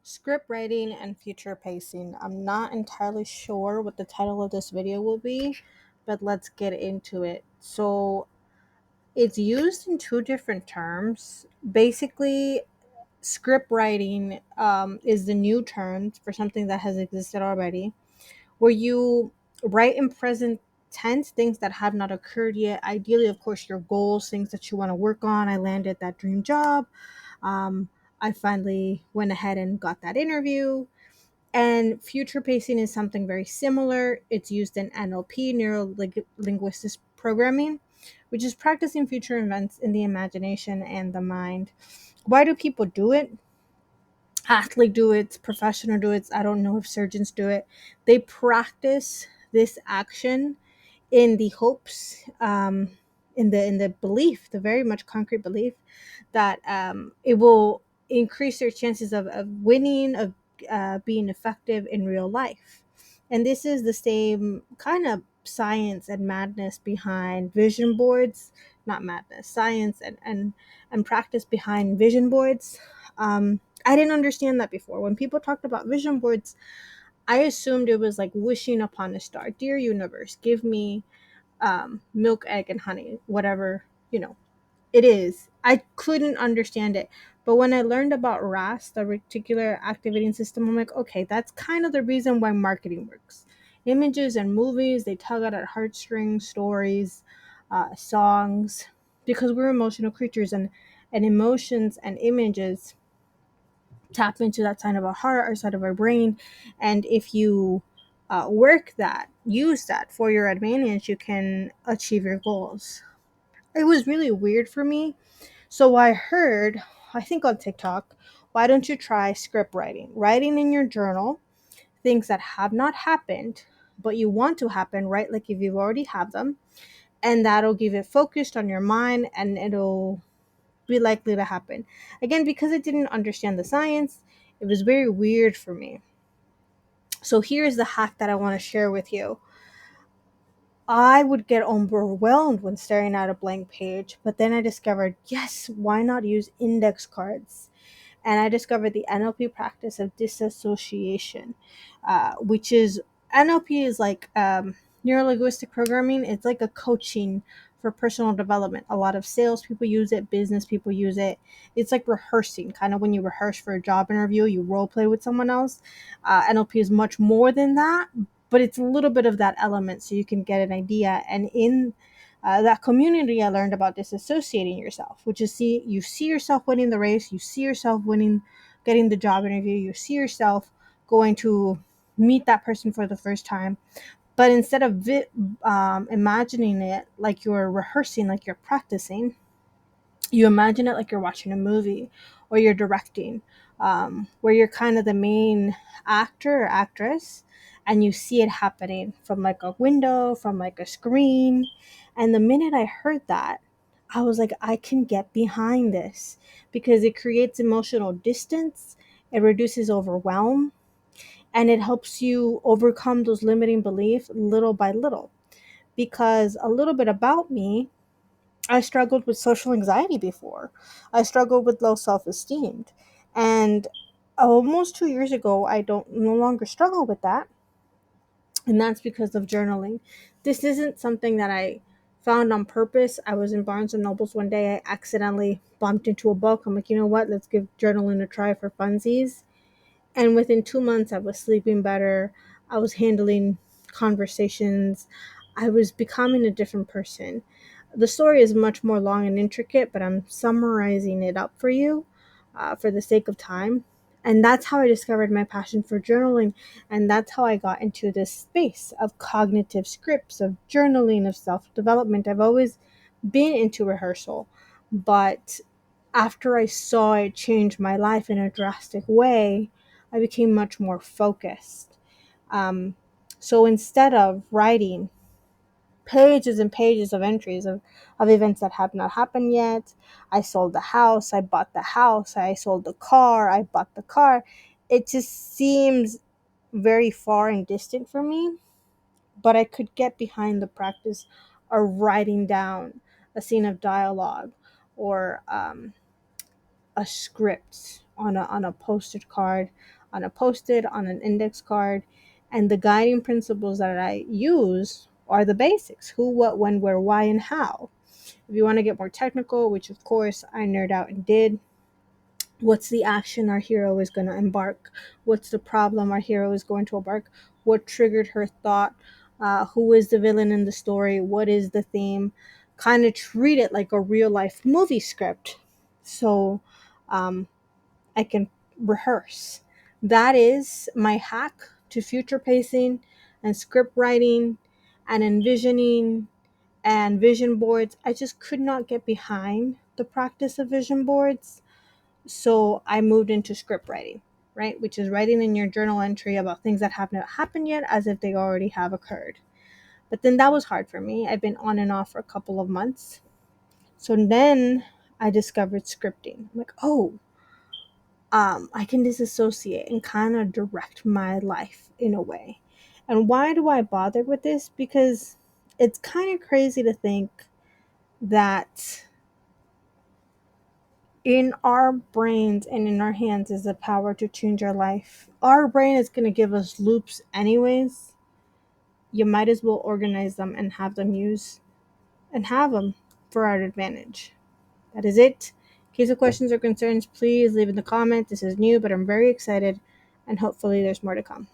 Script writing and future pacing. I'm not entirely sure what the title of this video will be, but let's get into it. So, it's used in two different terms. Basically, script writing is the new term for something that has existed already, where you write in present tense things that have not occurred yet. Ideally, of course, your goals, things that you want to work on. I landed that dream job. Um, I finally went ahead and got that interview. And future pacing is something very similar. It's used in NLP, neuro linguistic programming, which is practicing future events in the imagination and the mind. Why do people do it? Athlete do it, professional do it. I don't know if surgeons do it. They practice this action in the hopes, in the belief, the very much concrete belief that it will increase their chances of winning, of being effective in real life. And this is the same kind of science and madness behind vision boards, not madness, science and practice behind vision boards. I didn't understand that before. When people talked about vision boards, I assumed it was like wishing upon a star. Dear universe, give me milk, egg, and honey, whatever, it is. I couldn't understand it. But when I learned about RAS, the reticular activating system, I'm like, okay, that's kind of the reason why marketing works. Images and movies, they tug out at heartstrings, stories, songs, because we're emotional creatures, and emotions and images tap into that side of our heart or side of our brain. And if you use that for your advantage, you can achieve your goals. It was really weird for me. So I heard, I think on TikTok, why don't you try script writing? Writing in your journal things that have not happened, but you want to happen, right? Like if you've already have them, and that'll give it focused on your mind and it'll be likely to happen. Again, because I didn't understand the science, it was very weird for me. So here's the hack that I want to share with you. I would get overwhelmed when staring at a blank page, but then I discovered, yes, why not use index cards? And I discovered the NLP practice of disassociation, which is NLP is like neuro linguistic programming. It's like a coaching for personal development. A lot of salespeople use it, business people use it. It's like rehearsing, kind of when you rehearse for a job interview, you role play with someone else. NLP is much more than that, but it's a little bit of that element so you can get an idea. And in that community, I learned about disassociating yourself, which is you see yourself winning the race, you see yourself winning, getting the job interview, you see yourself going to meet that person for the first time. But instead of imagining it like you're rehearsing, like you're practicing, you imagine it like you're watching a movie or you're directing, where you're kind of the main actor or actress, and you see it happening from like a window, from like a screen. And the minute I heard that, I was like, I can get behind this because it creates emotional distance, it reduces overwhelm, and it helps you overcome those limiting beliefs little by little. Because a little bit about me, I struggled with social anxiety before. I struggled with low self-esteem. And almost 2 years ago, I don't no longer struggle with that. And that's because of journaling. This isn't something that I found on purpose. I was in Barnes and Nobles one day. I accidentally bumped into a book. I'm like, you know what? Let's give journaling a try for funsies. And within 2 months, I was sleeping better. I was handling conversations. I was becoming a different person. The story is much more long and intricate, but I'm summarizing it up for you for the sake of time. And that's how I discovered my passion for journaling. And that's how I got into this space of cognitive scripts, of journaling, of self development. I've always been into rehearsal, but after I saw it change my life in a drastic way, I became much more focused. Um, so instead of writing pages and pages of entries of events that have not happened yet, I sold the house, I bought the house, I sold the car, I bought the car. It just seems very far and distant for me, but I could get behind the practice of writing down a scene of dialogue or a script on a posted card, on a post-it, on an index card. And the guiding principles that I use are the basics: who, what, when, where, why, and how. If you want to get more technical, which of course I nerd out and did, what's the action our hero is going to embark? What's the problem our hero is going to embark? What triggered her thought? Who is the villain in the story? What is the theme? Kind of treat it like a real life movie script. So um, I can rehearse. That is my hack to future pacing and script writing and envisioning and vision boards. I just could not get behind the practice of vision boards. So I moved into script writing, right? Which is writing in your journal entry about things that have not happened yet as if they already have occurred. But then that was hard for me. I've been on and off for a couple of months. So then I discovered scripting. I'm like, oh, I can disassociate and kind of direct my life in a way. And why do I bother with this? Because it's kind of crazy to think that in our brains and in our hands is the power to change our life. Our brain is going to give us loops anyways. You might as well organize them and have them use and have them for our advantage. That is it. In case of questions or concerns, please leave in the comment. This is new, but I'm very excited, and hopefully there's more to come.